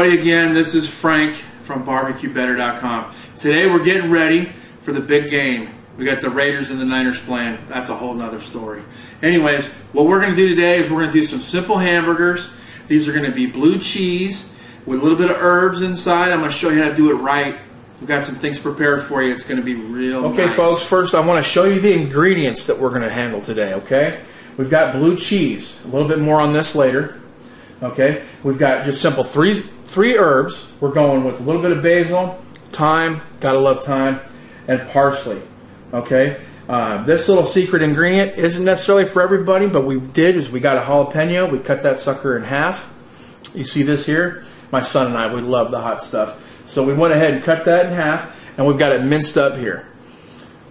everybody again. This is Frank from BBQBetter.com. Today we're getting ready for the big game. We got the Raiders and the Niners playing. That's a whole nother story. Anyways, what we're going to do today is we're going to do some simple hamburgers. These are going to be blue cheese with a little bit of herbs inside. I'm going to show you how to do it right. We've got some things prepared for you. It's going to be real nice. Okay, folks, first I want to show you the ingredients that we're going to handle today, okay? We've got blue cheese. A little bit more on this later. Okay, we've got just simple three herbs. We're going with a little bit of basil, thyme, gotta love thyme, and parsley. Okay, this little secret ingredient isn't necessarily for everybody, but we got a jalapeno. We cut that sucker in half. You see this here? My son and I, we love the hot stuff. So we went ahead and cut that in half, and we've got it minced up here.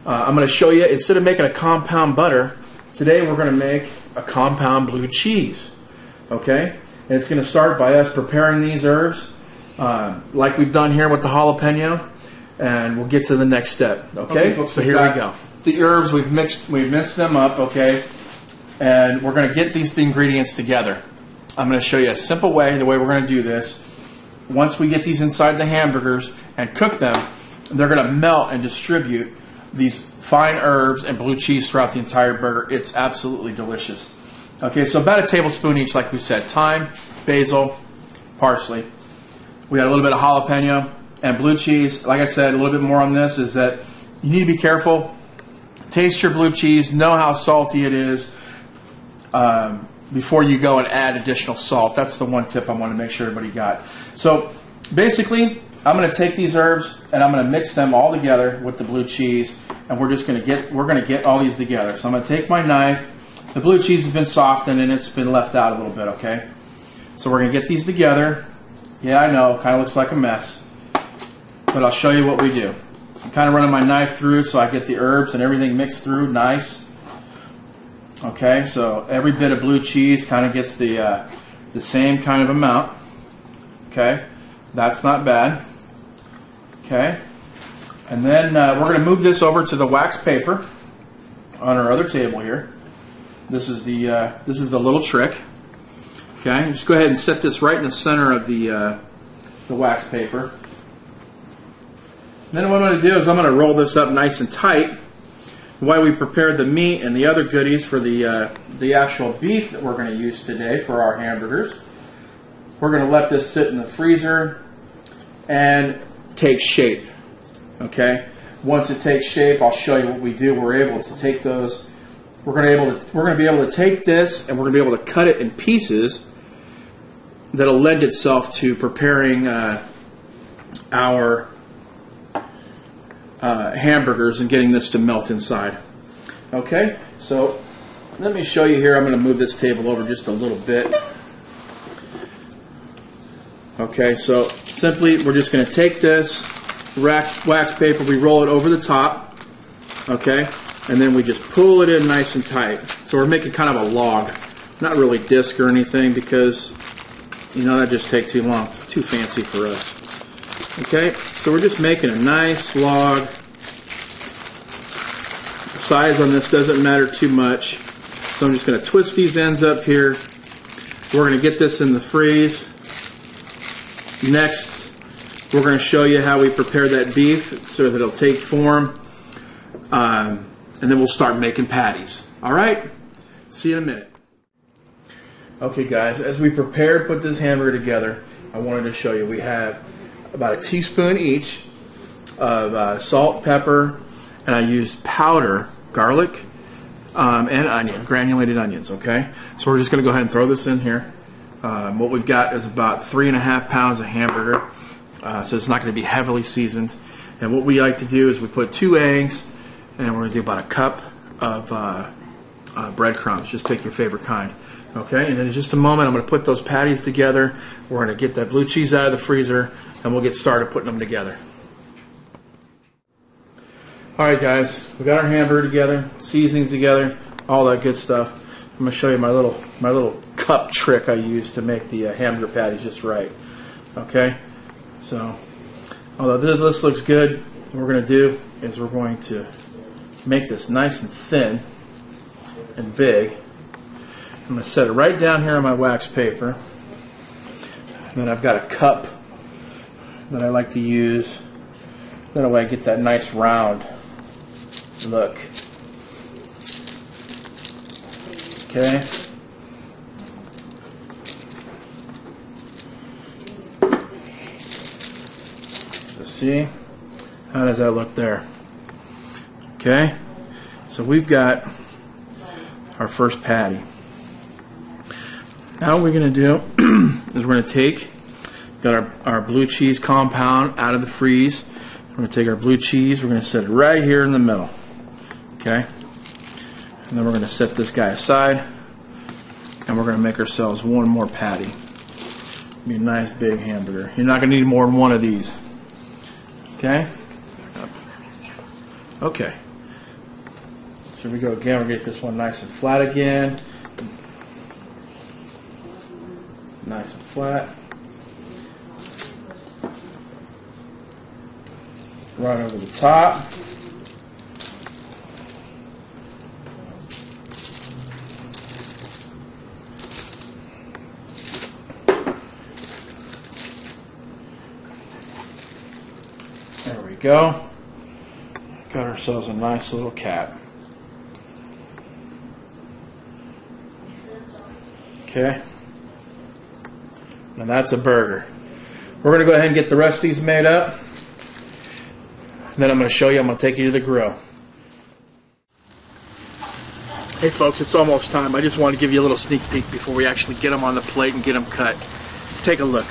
I'm going to show you, instead of making a compound butter, today we're going to make a compound blue cheese. Okay? And it's going to start by us preparing these herbs like we've done here with the jalapeno, and we'll get to the next step. Okay, folks, so here we go. The herbs, we've minced them up, okay, and we're going to get these ingredients together. I'm going to show you a simple way, the way we're going to do this. Once we get these inside the hamburgers and cook them, they're going to melt and distribute these fine herbs and blue cheese throughout the entire burger. It's absolutely delicious. Okay, so about a tablespoon each, like we said. Thyme, basil, parsley. We got a little bit of jalapeno and blue cheese. Like I said, a little bit more on this is that you need to be careful. Taste your blue cheese. Know how salty it is before you go and add additional salt. That's the one tip I want to make sure everybody got. So basically, I'm going to take these herbs and I'm going to mix them all together with the blue cheese, and we're going to get all these together. So I'm going to take my knife. The blue cheese has been softened and it's been left out a little bit, okay? So we're going to get these together. Yeah, I know, kind of looks like a mess, but I'll show you what we do. I'm kind of running my knife through so I get the herbs and everything mixed through nice. Okay, so every bit of blue cheese kind of gets the same kind of amount. Okay, that's not bad. Okay, and then we're going to move this over to the wax paper on our other table here. This is the little trick. Okay, just go ahead and set this right in the center of the wax paper. And then what I'm going to do is I'm going to roll this up nice and tight. While we prepared the meat and the other goodies for the actual beef that we're going to use today for our hamburgers, we're going to let this sit in the freezer and take shape. Okay, once it takes shape, I'll show you what we do. We're able to take those. We're going to be able to take this and we're going to be able to cut it in pieces that'll lend itself to preparing our hamburgers and getting this to melt inside. Okay, so let me show you here. I'm going to move this table over just a little bit. Okay, so simply we're just going to take this wax paper, we roll it over the top. Okay. And then we just pull it in nice and tight. So we're making kind of a log. Not really disc or anything because, you know, that just takes too long. It's too fancy for us. Okay, so we're just making a nice log. The size on this doesn't matter too much. So I'm just going to twist these ends up here. We're going to get this in the freeze. Next, we're going to show you how we prepare that beef so that it'll take form. And then we'll start making patties. All right? See you in a minute. Okay, guys, as we prepare to put this hamburger together, I wanted to show you we have about a teaspoon each of salt, pepper, and I used powder garlic and onion, granulated onions, okay? So we're just going to go ahead and throw this in here. What we've got is about 3.5 pounds of hamburger, so it's not going to be heavily seasoned. And what we like to do is we put 2 eggs, and we're going to do about a cup of breadcrumbs. Just pick your favorite kind. Okay, and then in just a moment, I'm going to put those patties together. We're going to get that blue cheese out of the freezer, and we'll get started putting them together. All right, guys, we got our hamburger together, seasonings together, all that good stuff. I'm going to show you my little cup trick I use to make the hamburger patties just right. Okay, so although this looks good, what we're going to do is we're going to make this nice and thin and big. I'm going to set it right down here on my wax paper. And then I've got a cup that I like to use. That way I get that nice round look. Okay. So see, how does that look there? Okay. So we've got our first patty. Now what we're going to do is we're going to take, got our blue cheese compound out of the freeze. We're going to take our blue cheese, we're going to set it right here in the middle. Okay? And then we're going to set this guy aside, and we're going to make ourselves one more patty. Be a nice big hamburger. You're not going to need more than one of these. Okay? Okay. So here we go again. We're going to get this one nice and flat again. Nice and flat. Right over the top. There we go. Got ourselves a nice little cat. Okay. Now that's a burger. We're going to go ahead and get the rest of these made up. Then I'm going to show you, I'm going to take you to the grill. Hey folks, it's almost time. I just want to give you a little sneak peek before we actually get them on the plate and get them cut. Take a look.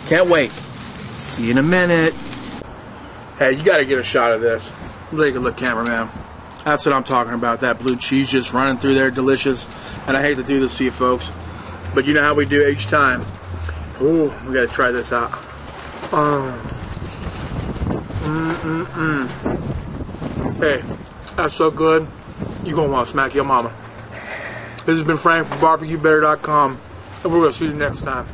Can't wait. See you in a minute. Hey, you got to get a shot of this. Take a look, cameraman. That's what I'm talking about. That blue cheese just running through there, delicious. And I hate to do this to you folks, but you know how we do each time. Ooh, we got to try this out. Hey, that's so good. You're going to want to smack your mama. This has been Frank from burger-addicts.com, and we're going to see you next time.